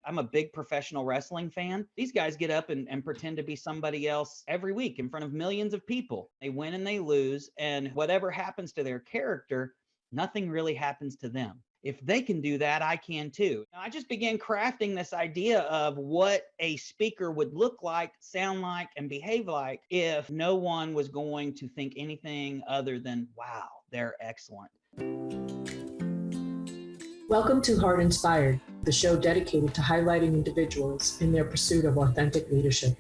I'm a big professional wrestling fan. These guys get up and pretend to be somebody else every week in front of millions of people. They win and they lose, and whatever happens to their character, nothing really happens to them. If they can do that, I can too. I just began crafting this idea of what a speaker would look like, sound like, and behave like if no one was going to think anything other than, wow, they're excellent. Welcome to Heart Inspired, the show dedicated to highlighting individuals in their pursuit of authentic leadership.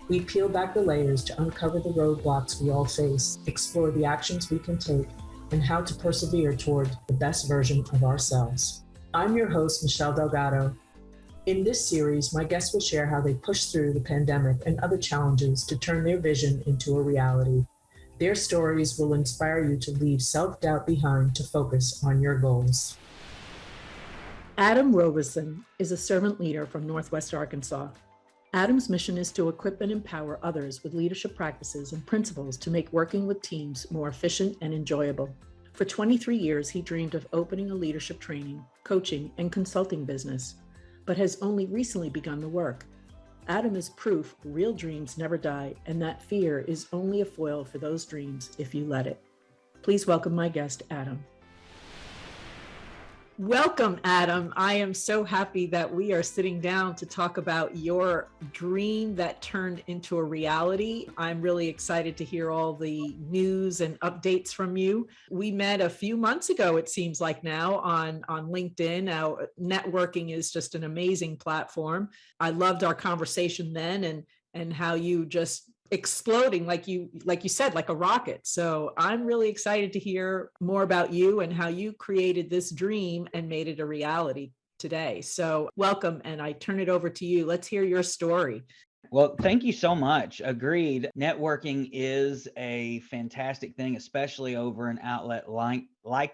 We peel back the layers to uncover the roadblocks we all face, explore the actions we can take, and how to persevere toward the best version of ourselves. I'm your host, Michelle Delgado. In this series, my guests will share how they pushed through the pandemic and other challenges to turn their vision into a reality. Their stories will inspire you to leave self-doubt behind to focus on your goals. Adam Robison is a servant leader from Northwest Arkansas. Adam's mission is to equip and empower others with leadership practices and principles to make working with teams more efficient and enjoyable. For 23 years, he dreamed of opening a leadership training, coaching, and consulting business, but has only recently begun the work. Adam is proof real dreams never die, and that fear is only a foil for those dreams if you let it. Please welcome my guest, Adam. Welcome, Adam. I am so happy that we are sitting down to talk about your dream that turned into a reality. I'm really excited to hear all the news and updates from you. We met a few months ago, it seems like now, on LinkedIn. Now, networking is just an amazing platform. I loved our conversation then and how you just exploding like you said, like a rocket. So I'm really excited to hear more about you and how you created this dream and made it a reality today. So welcome, and I turn it over to you. Let's hear your story. Well, thank you so much. Agreed. Networking is a fantastic thing, especially over an outlet like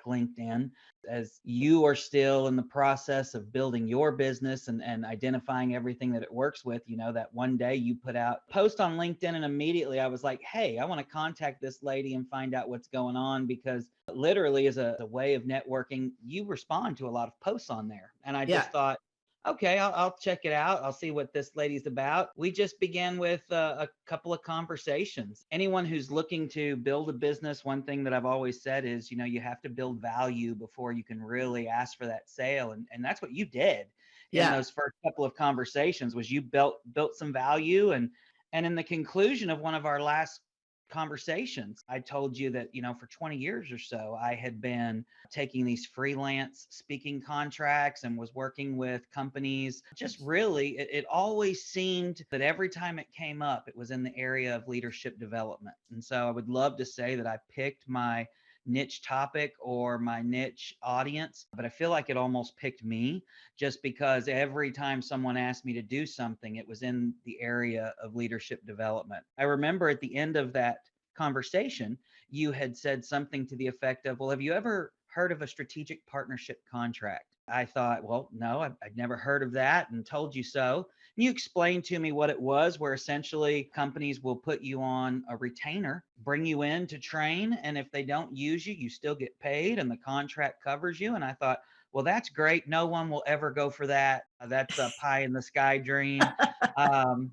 LinkedIn. As you are still in the process of building your business and identifying everything that it works with, that one day you put out a post on LinkedIn and immediately I was like, hey, I want to contact this lady and find out what's going on, because literally as a way of networking, you respond to a lot of posts on there. And I just thought, okay, I'll check it out. I'll see what this lady's about. We just began with a couple of conversations. Anyone who's looking to build a business, one thing that I've always said is, you have to build value before you can really ask for that sale. And that's what you did in those first couple of conversations, was you built some value. And in the conclusion of one of our last conversations, I told you that, for 20 years or so, I had been taking these freelance speaking contracts and was working with companies. Just really, it always seemed that every time it came up, it was in the area of leadership development. And so I would love to say that I picked my niche topic or my niche audience, but I feel like it almost picked me, just because every time someone asked me to do something, it was in the area of leadership development. I remember at the end of that conversation, you had said something to the effect of, well, have you ever heard of a strategic partnership contract? I thought, well, no, I'd never heard of that, and told you so. And you explained to me what it was, where essentially companies will put you on a retainer, bring you in to train, and if they don't use you, you still get paid and the contract covers you. And I thought, well, that's great. No one will ever go for that. That's a pie in the sky dream.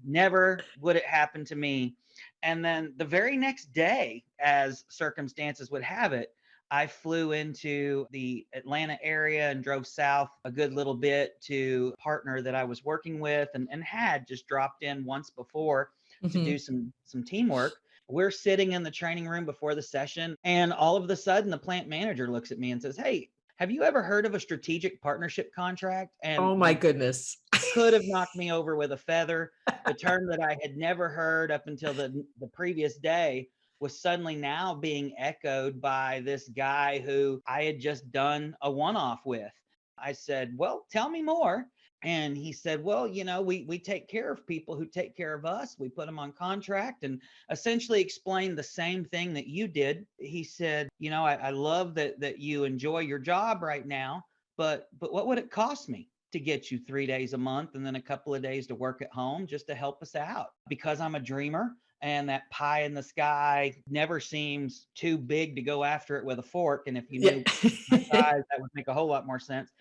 Never would it happen to me. And then the very next day, as circumstances would have it, I flew into the Atlanta area and drove south a good little bit to a partner that I was working with and had just dropped in once before to do some teamwork. We're sitting in the training room before the session, and all of a sudden the plant manager looks at me and says, hey, have you ever heard of a strategic partnership contract? And oh my goodness, could have knocked me over with a feather. The term that I had never heard up until the previous day was suddenly now being echoed by this guy who I had just done a one-off with. I said, well, tell me more. And he said, well, we take care of people who take care of us. We put them on contract, and essentially explained the same thing that you did. He said, I love that you enjoy your job right now, but what would it cost me to get you 3 days a month and then a couple of days to work at home just to help us out? Because I'm a dreamer, and that pie in the sky never seems too big to go after it with a fork. And if you knew my size, that would make a whole lot more sense.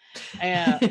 And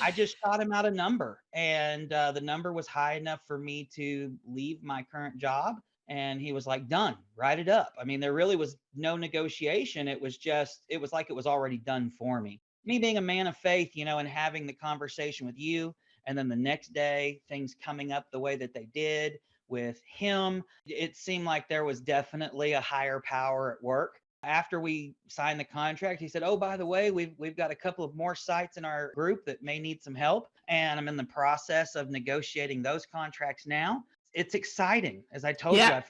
I just shot him out a number, and the number was high enough for me to leave my current job. And he was like, done, write it up. I mean, there really was no negotiation. It was just, it was like it was already done for me. Me being a man of faith, and having the conversation with you, and then the next day, things coming up the way that they did with him, it seemed like there was definitely a higher power at work. After we signed the contract, he said, "Oh, by the way, we've got a couple of more sites in our group that may need some help, and I'm in the process of negotiating those contracts now." It's exciting. As I told you, Yeah.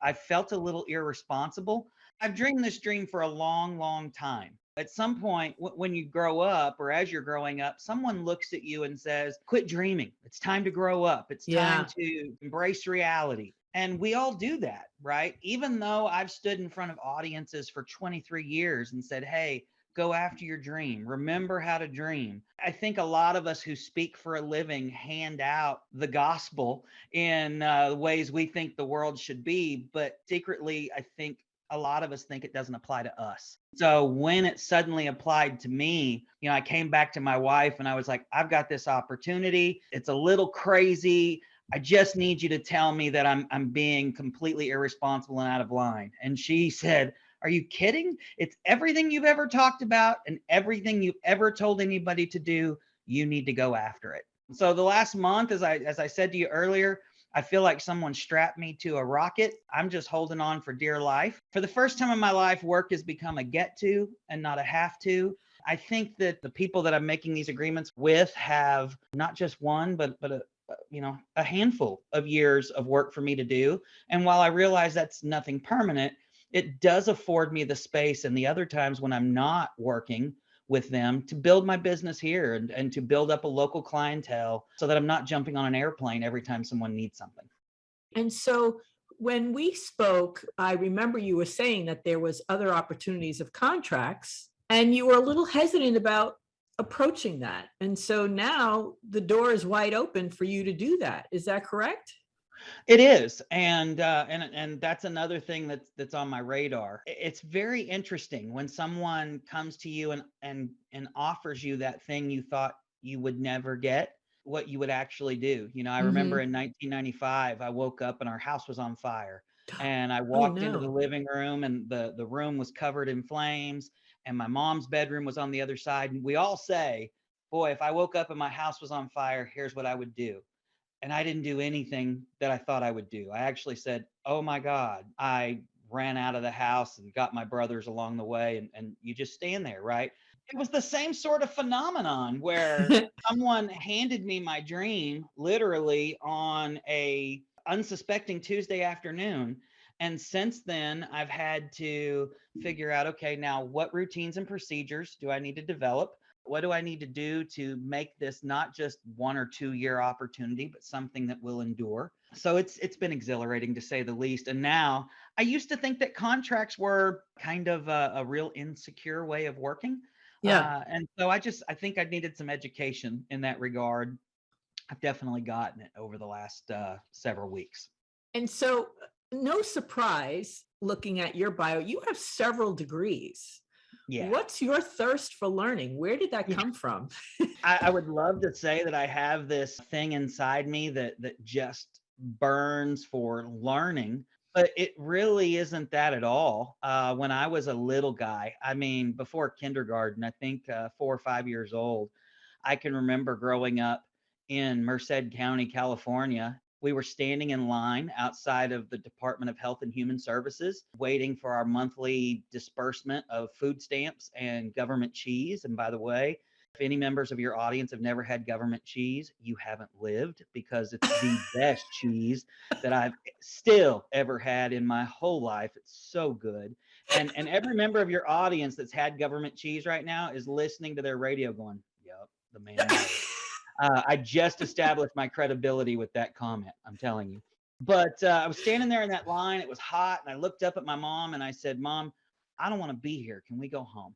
I felt a little irresponsible. I've dreamed this dream for a long, long time. At some point, when you grow up, or as you're growing up, someone looks at you and says, "Quit dreaming. It's time to grow up. It's time Yeah. to embrace reality." And we all do that, right? Even though I've stood in front of audiences for 23 years and said, "Hey, go after your dream. Remember how to dream." I think a lot of us who speak for a living hand out the gospel in ways we think the world should be. But secretly, I think a lot of us think it doesn't apply to us. So when it suddenly applied to me, I came back to my wife and I was like, "I've got this opportunity. It's a little crazy. I just need you to tell me that I'm being completely irresponsible and out of line." And she said, "Are you kidding? It's everything you've ever talked about and everything you've ever told anybody to do. You need to go after it." So the last month, as I said to you earlier, I feel like someone strapped me to a rocket. I'm just holding on for dear life. For the first time in my life, work has become a get to and not a have to. I think that the people that I'm making these agreements with have not just one, but a handful of years of work for me to do. And while I realize that's nothing permanent, it does afford me the space and the other times when I'm not working with them to build my business here and to build up a local clientele so that I'm not jumping on an airplane every time someone needs something. And so when we spoke, I remember you were saying that there was other opportunities of contracts and you were a little hesitant about approaching that. And so now the door is wide open for you to do that. Is that correct? It is, and that's another thing that's on my radar. It's very interesting when someone comes to you and offers you that thing you thought you would never get, what you would actually do. I remember Hmm. in 1995, I woke up and our house was on fire, and I Oh, walked into the no. living room and the room was covered in flames, and my mom's bedroom was on the other side. And we all say, "Boy, if I woke up and my house was on fire, here's what I would do." And I didn't do anything that I thought I would do. I actually said, "Oh my God." I ran out of the house and got my brothers along the way. And you just stand there, right? It was the same sort of phenomenon where someone handed me my dream literally on a unsuspecting Tuesday afternoon. And since then, I've had to figure out, okay, now what routines and procedures do I need to develop? What do I need to do to make this not just 1 or 2 year opportunity, but something that will endure? So it's been exhilarating to say the least. And now I used to think that contracts were kind of a real insecure way of working. Yeah. And so I think I needed some education in that regard. I've definitely gotten it over the last several weeks. And so, no surprise, looking at your bio, you have several degrees. Yeah. What's your thirst for learning? Where did that Yeah. come from? I would love to say that I have this thing inside me that just burns for learning, but it really isn't that at all. When I was a little guy, I mean, before kindergarten, I think 4 or 5 years old, I can remember growing up in Merced County, California. We were standing in line outside of the Department of Health and Human Services, waiting for our monthly disbursement of food stamps and government cheese. And by the way, if any members of your audience have never had government cheese, you haven't lived, because it's the best cheese that I've still ever had in my whole life. It's so good. And every member of your audience that's had government cheese right now is listening to their radio going, "Yep, the man knows." I just established my credibility with that comment, I'm telling you. But I was standing there in that line. It was hot. And I looked up at my mom and I said, "Mom, I don't want to be here. Can we go home?"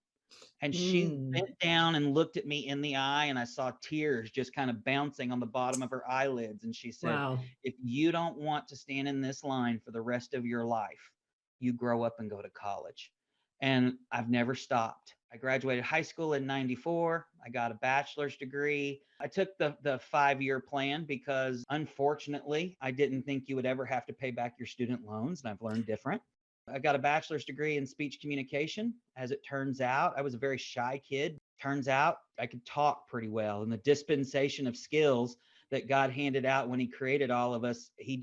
And she Mm, bent down and looked at me in the eye, and I saw tears just kind of bouncing on the bottom of her eyelids. And she said, wow. "If you don't want to stand in this line for the rest of your life, you grow up and go to college." And I've never stopped. I graduated high school in 94. I got a bachelor's degree. I took the 5-year plan because unfortunately, I didn't think you would ever have to pay back your student loans. And I've learned different. I got a bachelor's degree in speech communication. As it turns out, I was a very shy kid. Turns out I could talk pretty well. And the dispensation of skills that God handed out when he created all of us, he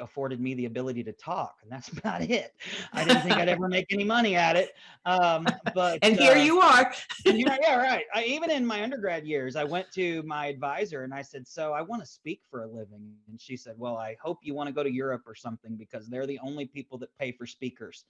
afforded me the ability to talk, and that's about it. I didn't think I'd ever make any money at it. But And here you are. and yeah, right. Even in my undergrad years, I went to my advisor and I said, so I want to speak for a living. And she said, well, I hope you want to go to Europe or something because they're the only people that pay for speakers.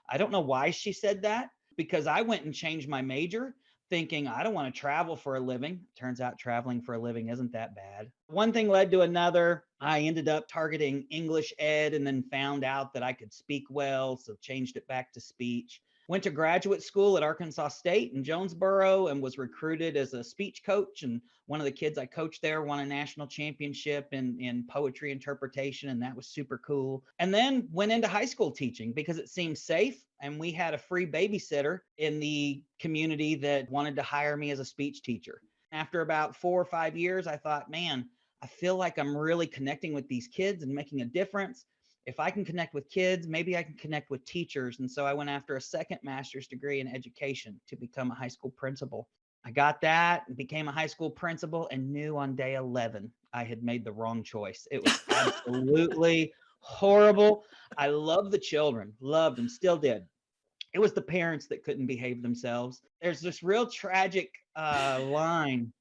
I don't know why she said that, because I went and changed my major thinking I don't want to travel for a living. Turns out traveling for a living isn't that bad. One thing led to another. I ended up targeting English ed and then found out that I could speak well, so changed it back to speech. Went to graduate school at Arkansas State in Jonesboro and was recruited as a speech coach. And one of the kids I coached there won a national championship in poetry interpretation, and that was super cool. And then went into high school teaching because it seemed safe. And we had a free babysitter in the community that wanted to hire me as a speech teacher. After about 4 or 5 years, I thought, man, I feel like I'm really connecting with these kids and making a difference. If I can connect with kids, maybe I can connect with teachers. And so I went after a second master's degree in education to become a high school principal. I got that and became a high school principal and knew on day 11 I had made the wrong choice. It was absolutely horrible. I loved the children, loved them, still did. It was the parents that couldn't behave themselves. There's this real tragic line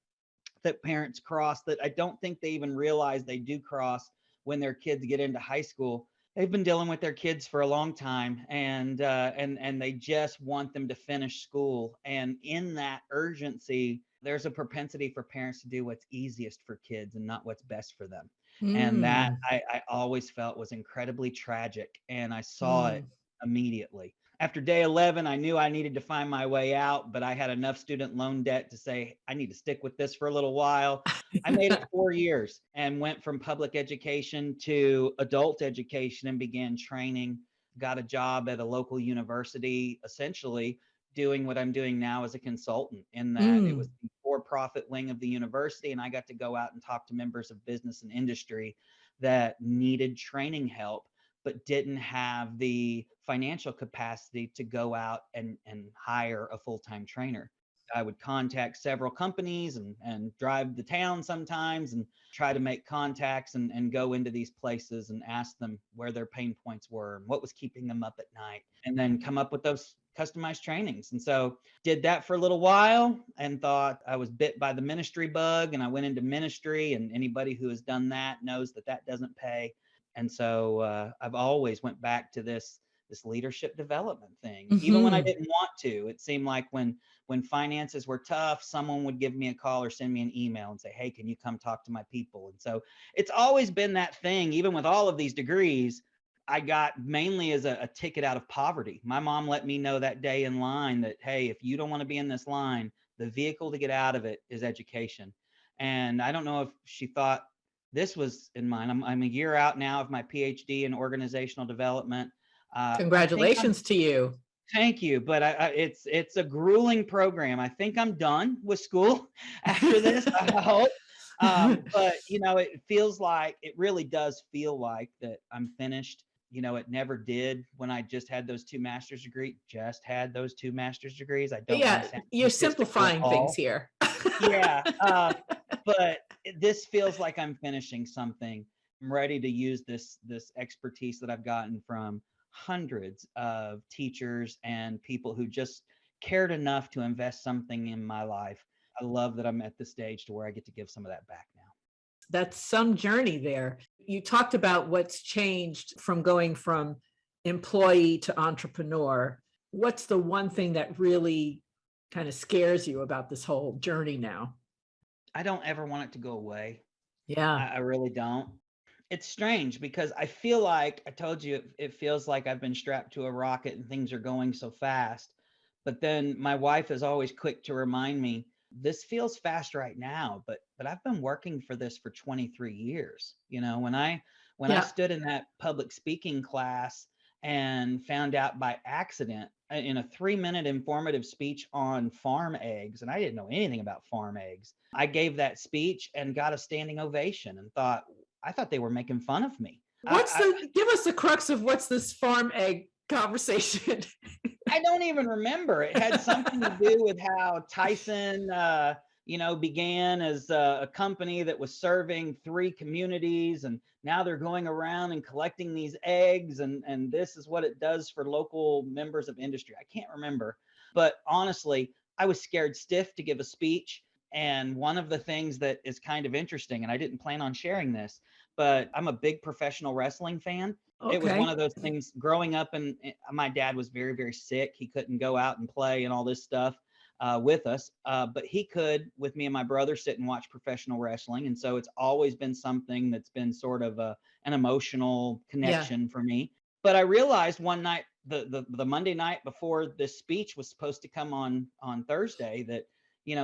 that parents cross that I don't think they even realize they do cross when their kids get into high school. They've been dealing with their kids for a long time, and they just want them to finish school. And in that urgency, there's a propensity for parents to do what's easiest for kids and not what's best for them. And that Mm, I always felt was incredibly tragic, and I saw it mm. immediately. After day 11, I knew I needed to find my way out, but I had enough student loan debt to say, I need to stick with this for a little while. I made it 4 years and went from public education to adult education and began training, got a job at a local university, essentially doing what I'm doing now as a consultant, in that it was Mm. the for-profit wing of the university. And I got to go out and talk to members of business and industry that needed training help but didn't have the financial capacity to go out and hire a full-time trainer. I would contact several companies and drive the town sometimes and try to make contacts and go into these places and ask them where their pain points were and what was keeping them up at night, and then come up with those customized trainings. And so did that for a little while and thought I was bit by the ministry bug, and I went into ministry, and anybody who has done that knows that that doesn't pay. And so I've always went back to this leadership development thing, even when I Mhm. didn't want to. It seemed like when finances were tough, someone would give me a call or send me an email and say, hey, can you come talk to my people? And so it's always been that thing. Even with all of these degrees, I got mainly as a ticket out of poverty. My mom let me know that day in line that, hey, if you don't want to be in this line, the vehicle to get out of it is education. And I don't know if she thought this was in mind. I'm a year out now of my PhD in organizational development. I think I'm Congratulations to you. Thank you, but it's a grueling program. I think I'm done with school after this, I hope. But it feels like, it really does feel like that I'm finished. It never did when I just had those two master's degrees. Just had those two master's degrees. I don't want to Yeah, sound you're egotistical at simplifying things all. here. Yeah, but this feels like I'm finishing something. I'm ready to use this expertise that I've gotten from hundreds of teachers and people who just cared enough to invest something in my life. I love that I'm at the stage to where I get to give some of that back now. That's some journey there. You talked about what's changed from going from employee to entrepreneur. What's the one thing that really kind of scares you about this whole journey now? I don't ever want it to go away. Yeah. I really don't. It's strange because I feel like I told you it feels like I've been strapped to a rocket and things are going so fast. But then my wife is always quick to remind me, this feels fast right now, but I've been working for this for 23 years. When I Yeah. stood in that public speaking class and found out by accident in a 3-minute informative speech on farm eggs. And I didn't know anything about farm eggs. I gave that speech and got a standing ovation and I thought they were making fun of me. Give us the crux of what's this farm egg conversation? I don't even remember. It had something to do with how Tyson, began as a company that was serving 3 communities, and now they're going around and collecting these eggs, and this is what it does for local members of industry. I can't remember, but honestly, I was scared stiff to give a speech. And one of the things that is kind of interesting, and I didn't plan on sharing this, but I'm a big professional wrestling fan. It was one of those things growing up, and my dad was very, very sick. He couldn't go out and play and all this stuff with us, but he could, with me and my brother, sit and watch professional wrestling. And so it's always been something that's been sort of an emotional connection for me. But I realized one night, the Monday night before this speech was supposed to come on Thursday, that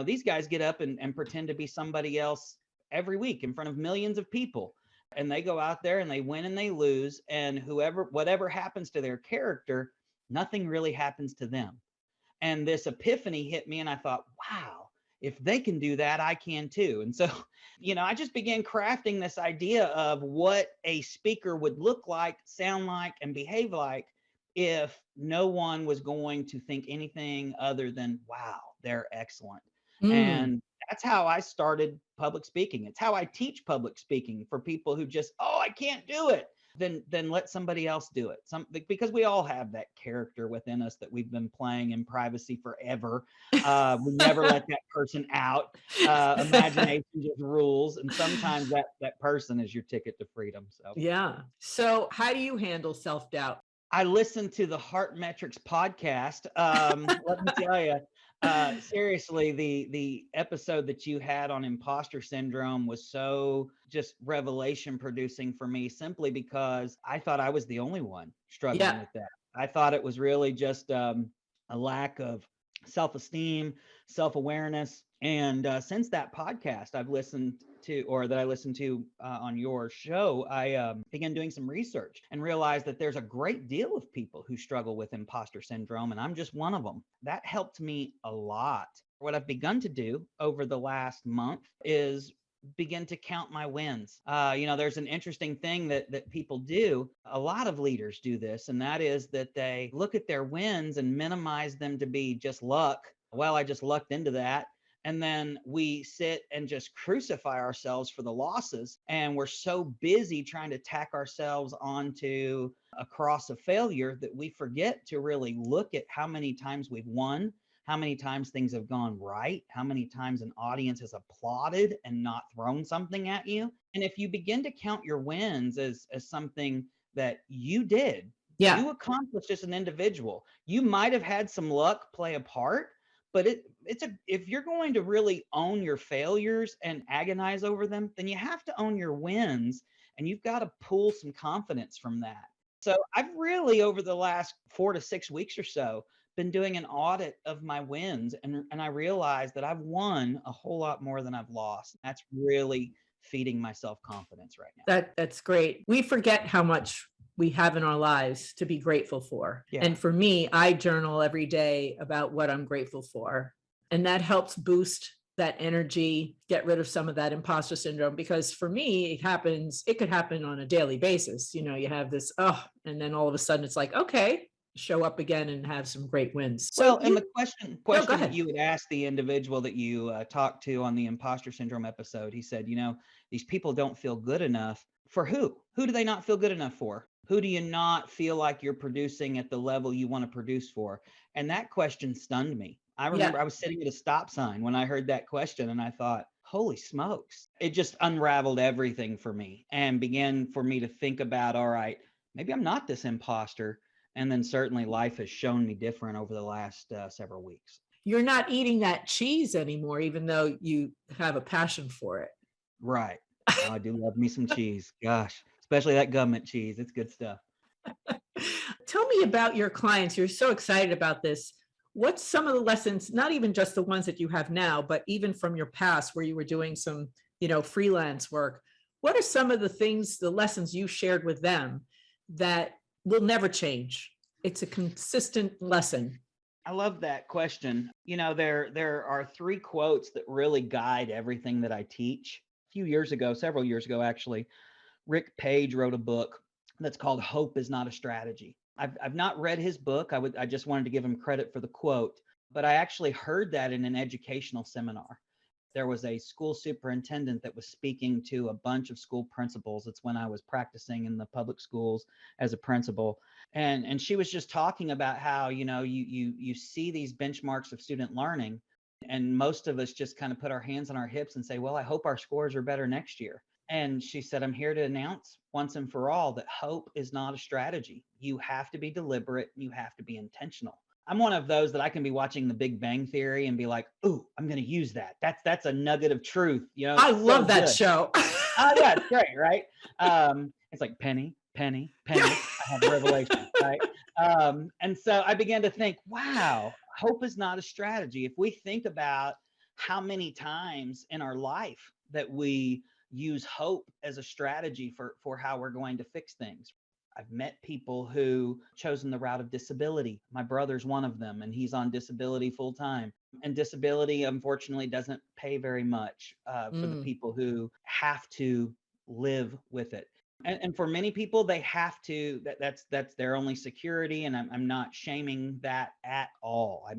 these guys get up and pretend to be somebody else every week in front of millions of people. And they go out there and they win and they lose. And whatever happens to their character, nothing really happens to them. And this epiphany hit me and I thought, wow, if they can do that, I can too. And so, I just began crafting this idea of what a speaker would look like, sound like, and behave like if no one was going to think anything other than, wow, they're excellent. And that's how I started public speaking. It's how I teach public speaking for people who just, I can't do it. Then let somebody else do it. Because we all have that character within us that we've been playing in privacy forever. We never let that person out. Imagination just rules. And sometimes that person is your ticket to freedom. So yeah. So how do you handle self-doubt? I listened to the Heart Metrics podcast. Let me tell you, seriously, the episode that you had on imposter syndrome was so just revelation producing for me, simply because I thought I was the only one struggling with that. I thought it was really just a lack of self-esteem, self-awareness. And since that podcast I listened to on your show, I began doing some research and realized that there's a great deal of people who struggle with imposter syndrome, and I'm just one of them. That helped me a lot. What I've begun to do over the last month is begin to count my wins. There's an interesting thing that people do. A lot of leaders do this, and that is that they look at their wins and minimize them to be just luck. Well, I just lucked into that. And then we sit and just crucify ourselves for the losses. And we're so busy trying to tack ourselves onto a cross of failure that we forget to really look at how many times we've won, how many times things have gone right, how many times an audience has applauded and not thrown something at you. And if you begin to count your wins as something that you did, you accomplished as an individual, you might have had some luck play a part. But if you're going to really own your failures and agonize over them, then you have to own your wins, and you've got to pull some confidence from that. So I've really, over the last 4 to 6 weeks or so, been doing an audit of my wins, and I realized that I've won a whole lot more than I've lost. That's really feeding my self-confidence right now. That's great. We forget how much we have in our lives to be grateful for. Yeah. And for me, I journal every day about what I'm grateful for. And that helps boost that energy, get rid of some of that imposter syndrome. Because for me, it could happen on a daily basis. You have this, and then all of a sudden it's like, okay, show up again and have some great wins. And the question that you would ask the individual that you talked to on the imposter syndrome episode, he said, these people don't feel good enough. For who? Who do they not feel good enough for? Who do you not feel like you're producing at the level you want to produce for? And that question stunned me. I remember I was sitting at a stop sign when I heard that question, and I thought, holy smokes. It just unraveled everything for me and began for me to think about, all right, maybe I'm not this imposter. And then certainly life has shown me different over the last several weeks. You're not eating that cheese anymore, even though you have a passion for it. Right. Oh, I do love me some cheese. Gosh, especially that government cheese. It's good stuff. Tell me about your clients. You're so excited about this. What's some of the lessons, not even just the ones that you have now, but even from your past where you were doing some, freelance work? What are some of the lessons you shared with them that will never change. It's a consistent lesson. I love that question. There are three quotes that really guide everything that I teach. A few years ago, several years ago, actually, Rick Page wrote a book that's called Hope is Not a Strategy. I've not read his book. I just wanted to give him credit for the quote, but I actually heard that in an educational seminar. There was a school superintendent that was speaking to a bunch of school principals. It's when I was practicing in the public schools as a principal. And she was just talking about how, you see these benchmarks of student learning, and most of us just kind of put our hands on our hips and say, well, I hope our scores are better next year. And she said, I'm here to announce once and for all that hope is not a strategy. You have to be deliberate. You have to be intentional. I'm one of those that I can be watching The Big Bang Theory and be like, ooh, I'm going to use that. That's a nugget of truth. I love that show. Oh, yeah, it's great, right? It's like penny, penny, penny. I have a revelation, right? And so I began to think, wow, hope is not a strategy. If we think about how many times in our life that we use hope as a strategy for how we're going to fix things. I've met people who chosen the route of disability. My brother's one of them, and he's on disability full time. And disability, unfortunately, doesn't pay very much for the people who have to live with it. And for many people, they have to. That's their only security, and I'm not shaming that at all. I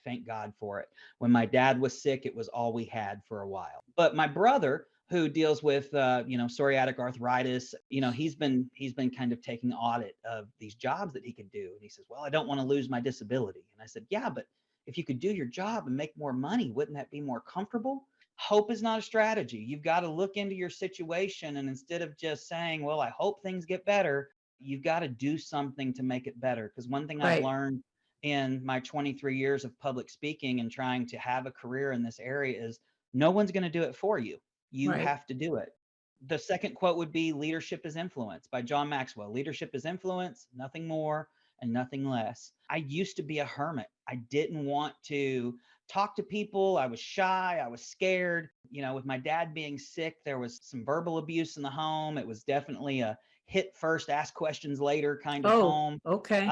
thank God for it. When my dad was sick, it was all we had for a while. But my brother, who deals with psoriatic arthritis, he's been kind of taking audit of these jobs that he could do, and he says, well, I don't want to lose my disability. And I said, yeah, but if you could do your job and make more money, wouldn't that be more comfortable? Hope is not a strategy. You've got to look into your situation, and instead of just saying, well, I hope things get better, you've got to do something to make it better. Because one thing I've learned in my 23 years of public speaking and trying to have a career in this area is no one's going to do it for you. You have to do it. The second quote would be leadership is influence by John Maxwell. Leadership is influence, nothing more and nothing less. I used to be a hermit. I didn't want to talk to people. I was shy. I was scared. With my dad being sick, there was some verbal abuse in the home. It was definitely a hit first, ask questions later kind of home. Okay.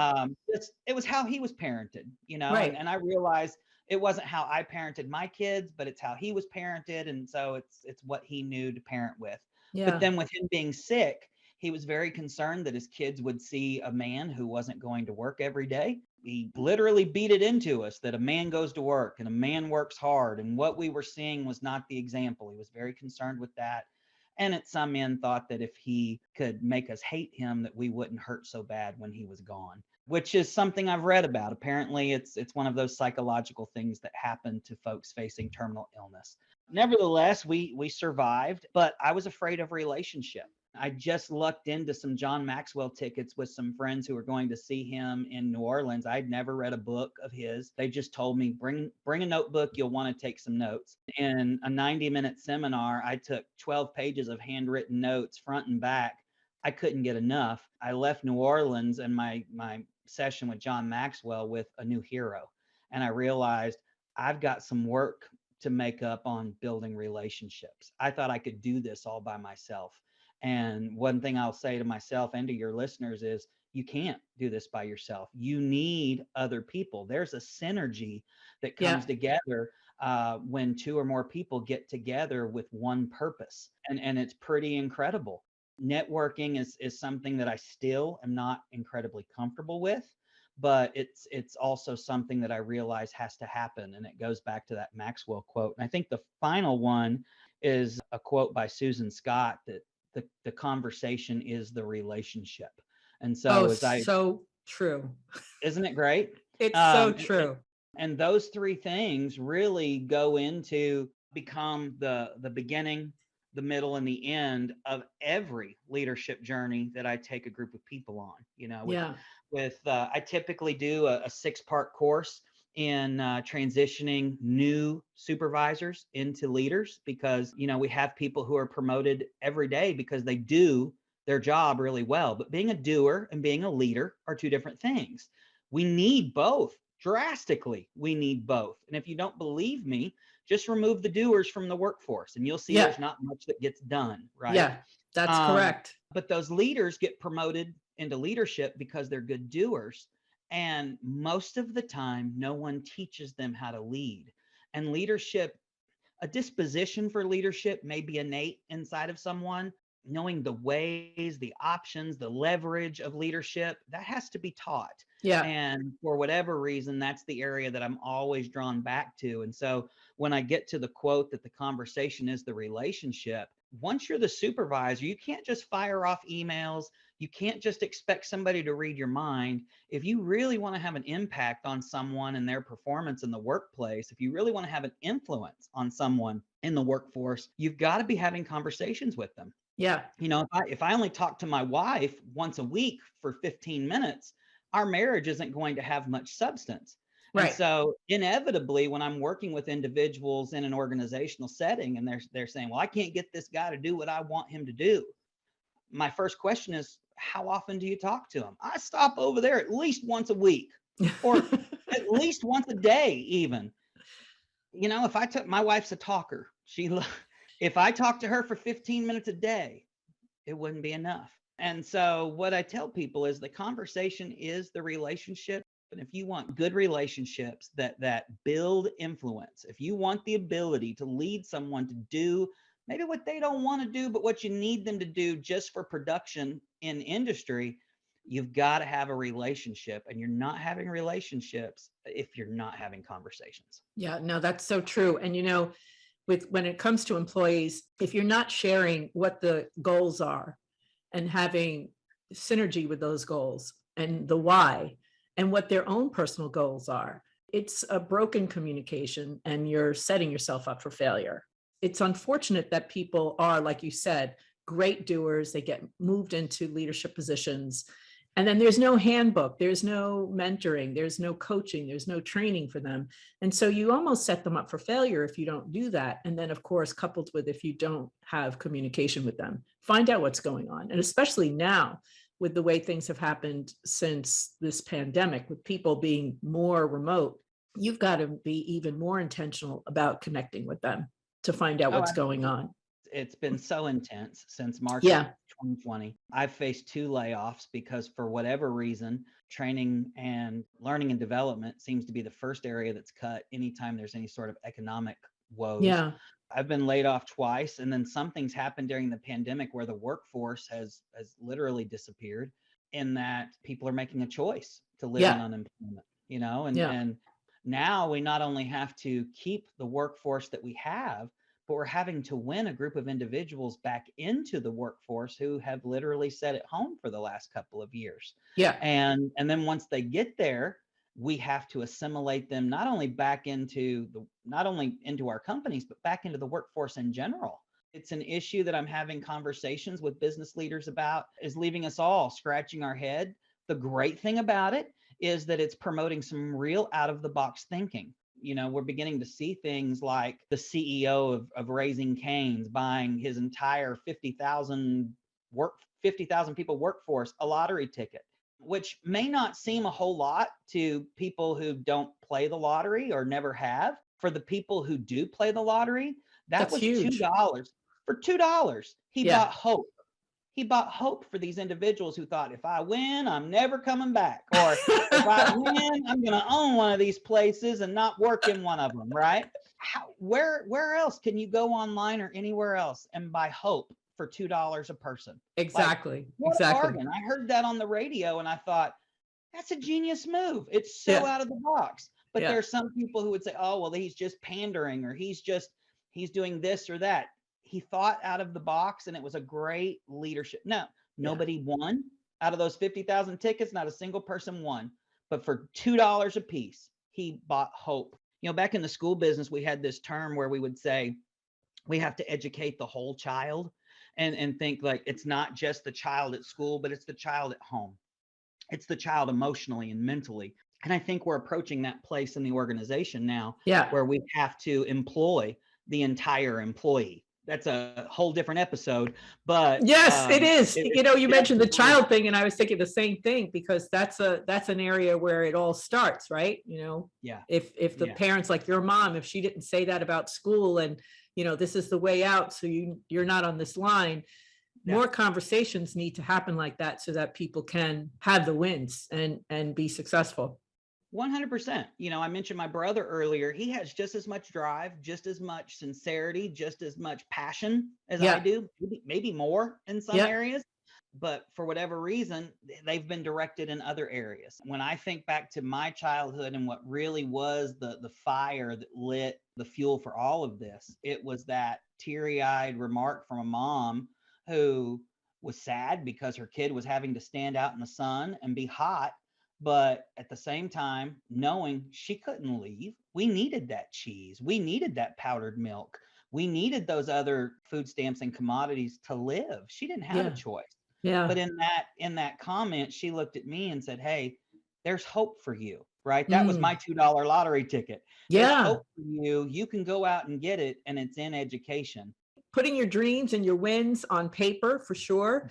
It was how he was parented, and I realized it wasn't how I parented my kids, but it's how he was parented. And so it's what he knew to parent with. Yeah. But then with him being sick, he was very concerned that his kids would see a man who wasn't going to work every day. He literally beat it into us that a man goes to work and a man works hard. And what we were seeing was not the example. He was very concerned with that. And some men thought that if he could make us hate him, that we wouldn't hurt so bad when he was gone, which is something I've read about. Apparently, it's one of those psychological things that happen to folks facing terminal illness. Nevertheless, we survived, but I was afraid of relationship. I just lucked into some John Maxwell tickets with some friends who were going to see him in New Orleans. I'd never read a book of his. They just told me, bring a notebook. You'll want to take some notes. In a 90-minute seminar, I took 12 pages of handwritten notes front and back. I couldn't get enough. I left New Orleans and my session with John Maxwell with a new hero. And I realized I've got some work to make up on building relationships. I thought I could do this all by myself. And one thing I'll say to myself and to your listeners is you can't do this by yourself. You need other people. There's a synergy that comes together when two or more people get together with one purpose. And it's pretty incredible. Networking is something that I still am not incredibly comfortable with, but it's also something that I realize has to happen. And it goes back to that Maxwell quote. And I think the final one is a quote by Susan Scott that the conversation is the relationship. And so so true. Isn't it great? It's so true. And those three things really go into become the beginning, the middle, and the end of every leadership journey that I take a group of people on. I typically do a 6-part course in transitioning new supervisors into leaders, because we have people who are promoted every day because they do their job really well. But being a doer and being a leader are two different things. We need both. Drastically, we need both. And if you don't believe me, just remove the doers from the workforce and you'll see there's not much that gets done, right? Yeah, that's correct. But those leaders get promoted into leadership because they're good doers. And most of the time, no one teaches them how to lead. And leadership, a disposition for leadership may be innate inside of someone. Knowing the ways, the options, the leverage of leadership, that has to be taught. Yeah. And for whatever reason, that's the area that I'm always drawn back to. And so when I get to the quote that the conversation is the relationship, once you're the supervisor, you can't just fire off emails. You can't just expect somebody to read your mind. If you really want to have an impact on someone and their performance in the workplace, if you really want to have an influence on someone in the workforce, you've got to be having conversations with them. Yeah. You know, if I only talk to my wife once a week for 15 minutes, our marriage isn't going to have much substance. And Right. so inevitably, when I'm working with individuals in an organizational setting and they're saying, well, I can't get this guy to do what I want him to do, my first question is, how often do you talk to him? I stop over there at least once a week, or at least once a day even. You know, if I took, my wife's a talker. If I talk to her for 15 minutes a day, it wouldn't be enough. And so what I tell people is the conversation is the relationship. And if you want good relationships that build influence, if you want the ability to lead someone to do maybe what they don't want to do, but what you need them to do just for production in industry, you've got to have a relationship. And you're not having relationships if you're not having conversations. Yeah, no, that's so true. And, you know, when it comes to employees, if you're not sharing what the goals are and having synergy with those goals and the why and what their own personal goals are, it's a broken communication and you're setting yourself up for failure. It's unfortunate that people are, like you said, great doers. They get moved into leadership positions. And then there's no handbook, there's no mentoring, there's no coaching, there's no training for them. And so you almost set them up for failure if you don't do that. And then, of course, coupled with if you don't have communication with them, find out what's going on. And especially now, with the way things have happened since this pandemic, with people being more remote, you've got to be even more intentional about connecting with them to find out what's going on. It's been so intense since March Yeah. of 2020. I've faced 2 layoffs because for whatever reason, training and learning and development seems to be the first area that's cut anytime there's any sort of economic woes. Yeah. I've been laid off twice, and then something's happened during the pandemic where the workforce has literally disappeared, in that people are making a choice to live on unemployment, you know, and now we not only have to keep the workforce that we have, but we're having to win a group of individuals back into the workforce who have literally sat at home for the last couple of years. Yeah. And then once they get there, we have to assimilate them not only into our companies, but back into the workforce in general. It's an issue that I'm having conversations with business leaders about, is leaving us all scratching our head. The great thing about it is that it's promoting some real out of the box thinking. You know, we're beginning to see things like the CEO of Raising Cane's buying his entire 50,000 people workforce a lottery ticket, which may not seem a whole lot to people who don't play the lottery or never have. For the people who do play the lottery, that was huge. $2. For $2, he bought hope. He bought hope for these individuals who thought, if I win, I'm never coming back. Or if I win, I'm going to own one of these places and not work in one of them, right? Where else can you go online or anywhere else and buy hope for $2 a person? Exactly. What Exactly. a bargain. I heard that on the radio and I thought, that's a genius move. It's so out of the box. But there are some people who would say, oh, well, he's just pandering, or he's doing this or that. He thought out of the box, and it was a great leadership. No, nobody won out of those 50,000 tickets. Not a single person won. But for $2 a piece, he bought hope. You know, back in the school business, we had this term where we would say we have to educate the whole child, and think like it's not just the child at school, but it's the child at home. It's the child emotionally and mentally. And I think we're approaching that place in the organization now, where we have to employ the entire employee. That's a whole different episode, but yes, it is. You know, you mentioned the child thing, and I was thinking the same thing, because that's an area where it all starts, right? You know, if the parents, like your mom, if she didn't say that about school, and you know, this is the way out, so you're not on this line, more conversations need to happen like that so that people can have the wins and be successful. 100%. I mentioned my brother earlier. He has just as much drive, just as much sincerity, just as much passion as I do, maybe more in some areas. But for whatever reason, they've been directed in other areas. When I think back to my childhood and what really was the fire that lit the fuel for all of this, it was that teary-eyed remark from a mom who was sad because her kid was having to stand out in the sun and be hot, but at the same time, knowing she couldn't leave. We needed that cheese. We needed that powdered milk. We needed those other food stamps and commodities to live. She didn't have a choice. But in that comment, she looked at me and said, "Hey, there's hope for you," right? That was my $2 lottery ticket. There's hope for you. You can go out and get it, and it's in education. Putting your dreams and your wins on paper, for sure,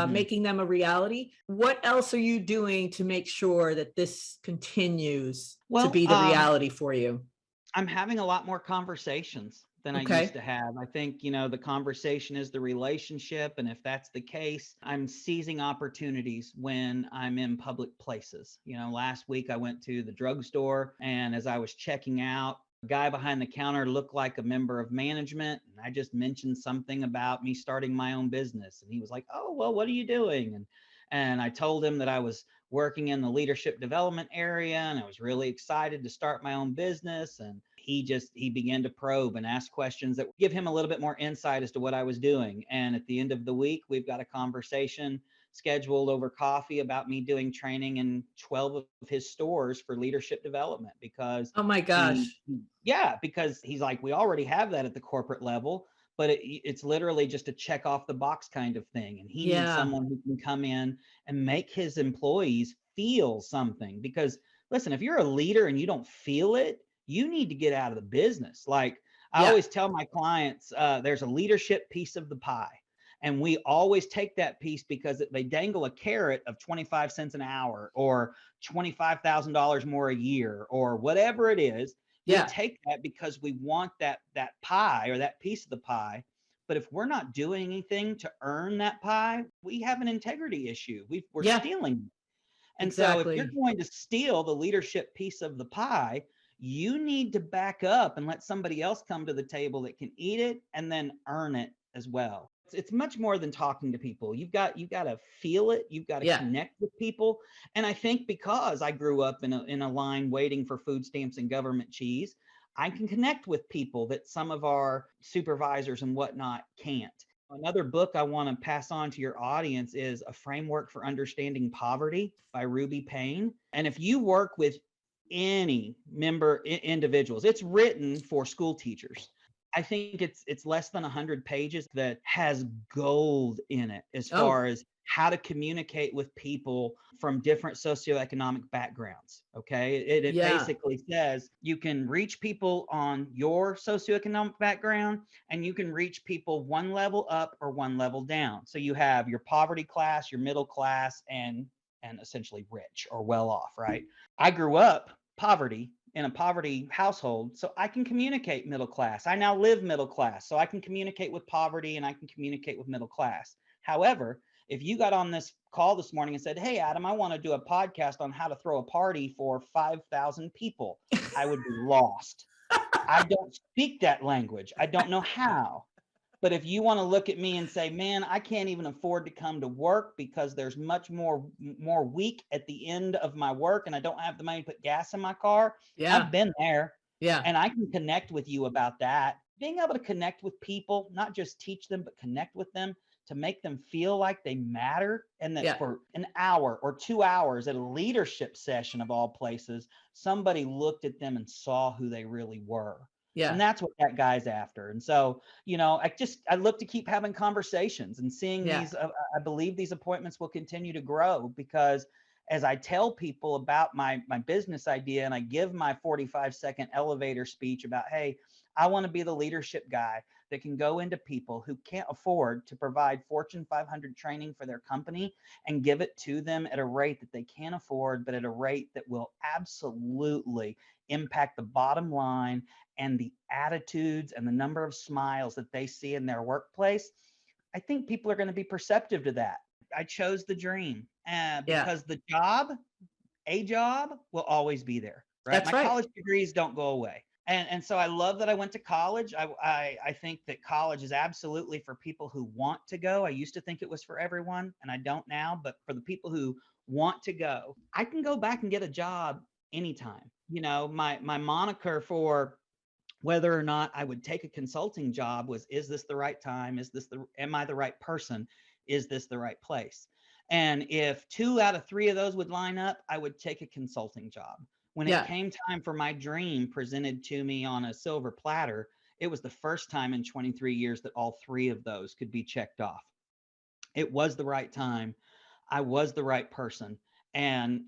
making them a reality. What else are you doing to make sure that this continues to be the reality for you? I'm having a lot more conversations than I used to have. I think, the conversation is the relationship. And if that's the case, I'm seizing opportunities when I'm in public places. Last week I went to the drugstore, and as I was checking out, a guy behind the counter looked like a member of management. And I just mentioned something about me starting my own business. And he was like, "Oh, well, what are you doing?" And I told him that I was working in the leadership development area, and I was really excited to start my own business. And he began to probe and ask questions that give him a little bit more insight as to what I was doing. And at the end of the week, we've got a conversation scheduled over coffee about me doing training in 12 of his stores for leadership development, because oh my gosh, because he's like, we already have that at the corporate level, but it's literally just a check off the box kind of thing. And he needs someone who can come in and make his employees feel something. Because listen, if you're a leader and you don't feel it, you need to get out of the business. Like I always tell my clients, there's a leadership piece of the pie. And we always take that piece because they dangle a carrot of 25 cents an hour or $25,000 more a year or whatever it is. We take that because we want that pie or that piece of the pie. But if we're not doing anything to earn that pie, we have an integrity issue. We're stealing. And so if you're going to steal the leadership piece of the pie, you need to back up and let somebody else come to the table that can eat it and then earn it as well. It's much more than talking to people. You've got to feel it. You've got to connect with people. And I think because I grew up in a line waiting for food stamps and government cheese, I can connect with people that some of our supervisors and whatnot can't. Another book I want to pass on to your audience is A Framework for Understanding Poverty by Ruby Payne. And if you work with any member individuals, it's written for school teachers. I think it's less than 100 pages that has gold in it as far as how to communicate with people from different socioeconomic backgrounds. Okay. It basically says you can reach people on your socioeconomic background, and you can reach people one level up or one level down. So you have your poverty class, your middle class, and essentially rich or well off, right? I grew up poverty in a poverty household, so I can communicate middle class. I now live middle class, so I can communicate with poverty and I can communicate with middle class. However, if you got on this call this morning and said, "Hey, Adam, I want to do a podcast on how to throw a party for 5,000 people," I would be lost. I don't speak that language. I don't know how. But if you want to look at me and say, "Man, I can't even afford to come to work because there's much more week at the end of my work and I don't have the money to put gas in my car." I've been there. And I can connect with you about that. Being able to connect with people, not just teach them, but connect with them to make them feel like they matter, and that for an hour or 2 hours at a leadership session of all places, somebody looked at them and saw who they really were. And that's what that guy's after. And so, I look to keep having conversations and seeing these. I believe these appointments will continue to grow, because as I tell people about my business idea and I give my 45-second elevator speech about, hey, I want to be the leadership guy that can go into people who can't afford to provide Fortune 500 training for their company and give it to them at a rate that they can't afford, but at a rate that will absolutely impact the bottom line and the attitudes and the number of smiles that they see in their workplace. I think people are going to be perceptive to that. I chose the dream Yeah, because a job will always be there, right? that's My right. college degrees don't go away. And so I love that I went to college. I think that college is absolutely for people who want to go. I used to think it was for everyone, and I don't now, but for the people who want to go, I can go back and get a job anytime. My moniker for whether or not I would take a consulting job was, is this the right time? Am I the right person? Is this the right place? And if 2 out of 3 of those would line up, I would take a consulting job. When it Yeah. came time for my dream presented to me on a silver platter, it was the first time in 23 years that all 3 of those could be checked off. It was the right time. I was the right person. And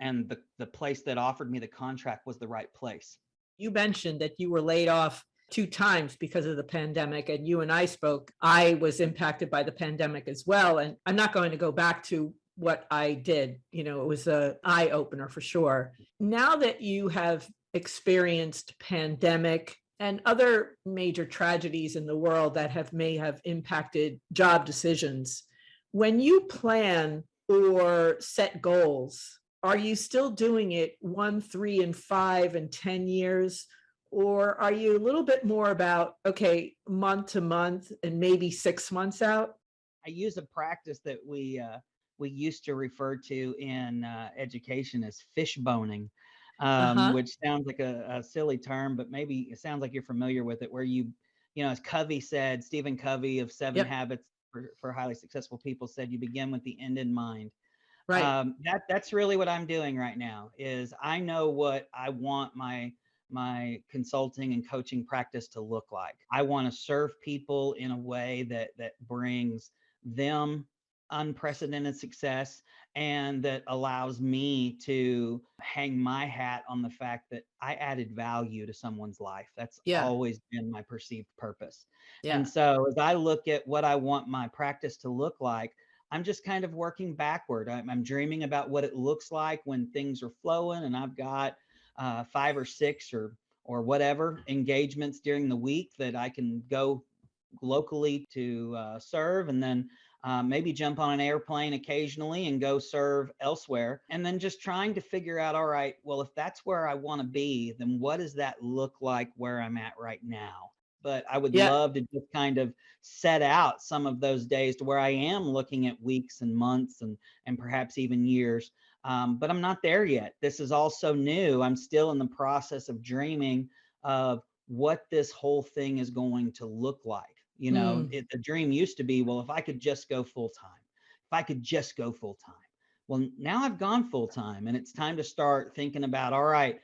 the place that offered me the contract was the right place. You mentioned that you were laid off 2 times because of the pandemic, and you and I spoke. I was impacted by the pandemic as well, and I'm not going to go back to what I did. It was an eye opener for sure. Now that you have experienced pandemic and other major tragedies in the world that may have impacted job decisions, when you plan or set goals, are you still doing it 1, 3, and 5 and 10 years? Or are you a little bit more about, okay, month to month and maybe 6 months out? I use a practice that we used to refer to in education as fish boning, Uh-huh. which sounds like a silly term, but maybe it sounds like you're familiar with it, where as Covey said, Stephen Covey of Seven Yep. Habits for Highly Successful People said, you begin with the end in mind. Right. That's really what I'm doing right now. Is I know what I want my consulting and coaching practice to look like. I want to serve people in a way that brings them unprecedented success, and that allows me to hang my hat on the fact that I added value to someone's life. That's Yeah. always been my perceived purpose. And Yeah. so as I look at what I want my practice to look like, I'm just kind of working backward. I'm dreaming about what it looks like when things are flowing and I've got 5 or 6 or whatever engagements during the week that I can go locally to serve, and then maybe jump on an airplane occasionally and go serve elsewhere. And then just trying to figure out, all right, well, if that's where I want to be, then what does that look like where I'm at right now? But I would Yeah. love to just kind of set out some of those days to where I am looking at weeks and months and perhaps even years. But I'm not there yet. This is all so new. I'm still in the process of dreaming of what this whole thing is going to look like. Mm. The dream used to be, well, if I could just go full time, if I could just go full time. Well, now I've gone full time, and it's time to start thinking about, all right,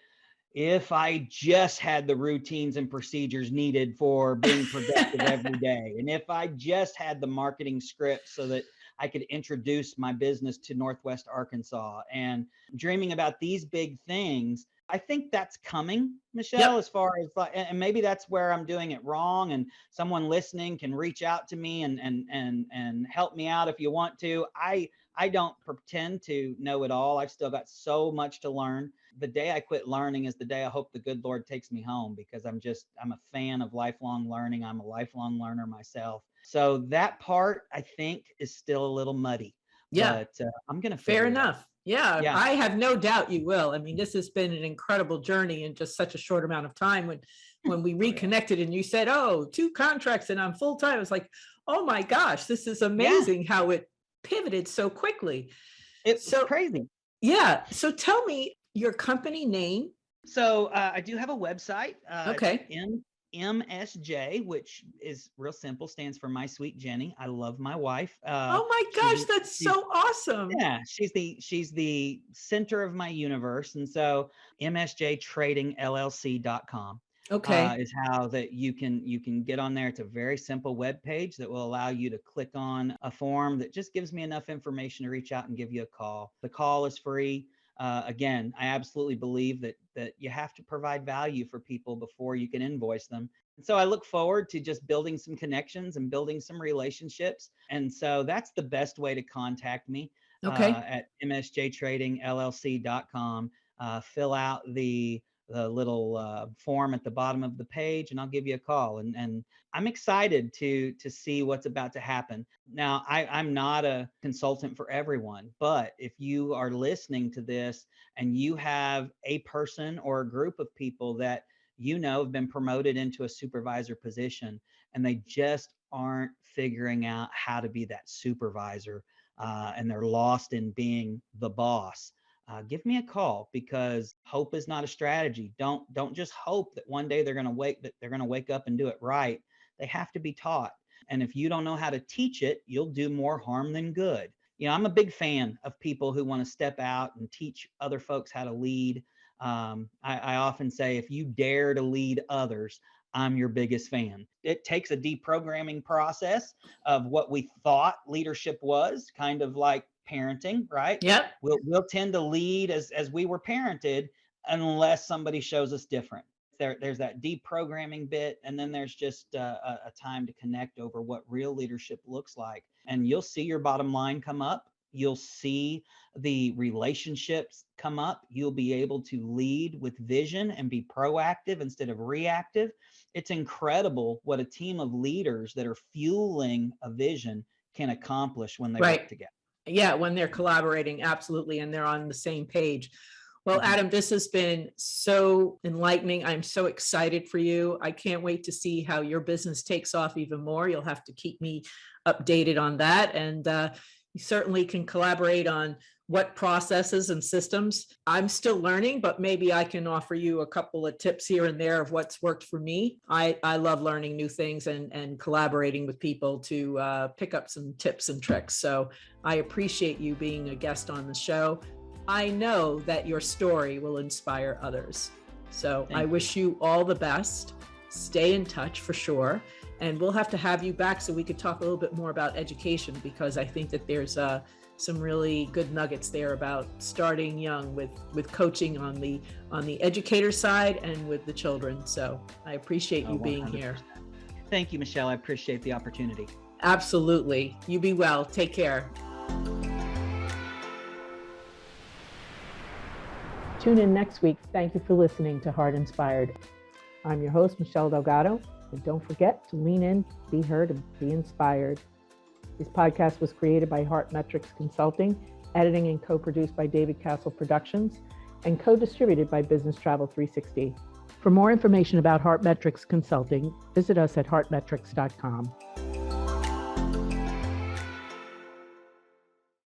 if I just had the routines and procedures needed for being productive every day, and if I just had the marketing script so that I could introduce my business to Northwest Arkansas, and dreaming about these big things, I think that's coming, Michelle, Yep. as far as and maybe that's where I'm doing it wrong, and someone listening can reach out to me and help me out if you want to. I don't pretend to know it all. I've still got so much to learn. The day I quit learning is the day I hope the good Lord takes me home, because I'm a fan of lifelong learning. I'm a lifelong learner myself. So that part, I think, is still a little muddy, Yeah. but I'm going to Fair figure it out. enough. Yeah, Yeah. I have no doubt you will. I mean, this has been an incredible journey in just such a short amount of time. When we reconnected and you said, "Oh, 2 contracts and I'm full time," I was like, "Oh my gosh, this is Yeah. amazing how it pivoted so quickly." It was So, crazy. yeah. So tell me your company name. So I do have a website. It's Okay. MSJ, which is real simple, stands for My Sweet Jenny. I love my wife. Oh my gosh, that's She's so awesome. Yeah, she's the center of my universe. And so msjtradingllc.com Okay. is how that you can get on there. It's a very simple web page that will allow you to click on a form that just gives me enough information to reach out and give you a call. The call is free. Again, I absolutely believe that you have to provide value for people before you can invoice them. And so I look forward to just building some connections and building some relationships. And so that's the best way to contact me Okay. at msjtradingllc.com. Fill out the the little form at the bottom of the page, and I'll give you a call. And I'm excited to see what's about to happen. Now, I'm not a consultant for everyone, but if you are listening to this and you have a person or a group of people that have been promoted into a supervisor position, and they just aren't figuring out how to be that supervisor, and they're lost in being the boss, give me a call, because hope is not a strategy. Don't just hope that one day they're going to wake up and do it right. They have to be taught. And if you don't know how to teach it, you'll do more harm than good. I'm a big fan of people who want to step out and teach other folks how to lead. I often say, if you dare to lead others, I'm your biggest fan. It takes a deprogramming process of what we thought leadership was, kind of like parenting, right? Yep. We'll tend to lead as we were parented, unless somebody shows us different. There's that deprogramming bit, and then there's just a time to connect over what real leadership looks like. And you'll see your bottom line come up. You'll see the relationships come up. You'll be able to lead with vision and be proactive instead of reactive. It's incredible what a team of leaders that are fueling a vision can accomplish when they work together. Yeah, when they're collaborating, absolutely, and they're on the same page. Well, Adam, this has been so enlightening. I'm so excited for you. I can't wait to see how your business takes off even more. You'll have to keep me updated on that. And you certainly can collaborate on what processes and systems. I'm still learning, but maybe I can offer you a couple of tips here and there of what's worked for me. I love learning new things and collaborating with people to pick up some tips and tricks. So I appreciate you being a guest on the show. I know that your story will inspire others. So I wish you all the best. Stay in touch for sure. And we'll have to have you back so we could talk a little bit more about education, because I think that there's some really good nuggets there about starting young with coaching on the educator side and with the children. So I appreciate you being here. Thank you, Michelle. I appreciate the opportunity. Absolutely. You be well. Take care. Tune in next week. Thank you for listening to Heart Inspired. I'm your host, Michelle Delgado. And don't forget to lean in, be heard, and be inspired. This podcast was created by Heart Metrics Consulting, editing and co-produced by David Castle Productions, and co-distributed by Business Travel 360. For more information about Heart Metrics Consulting, visit us at heartmetrics.com.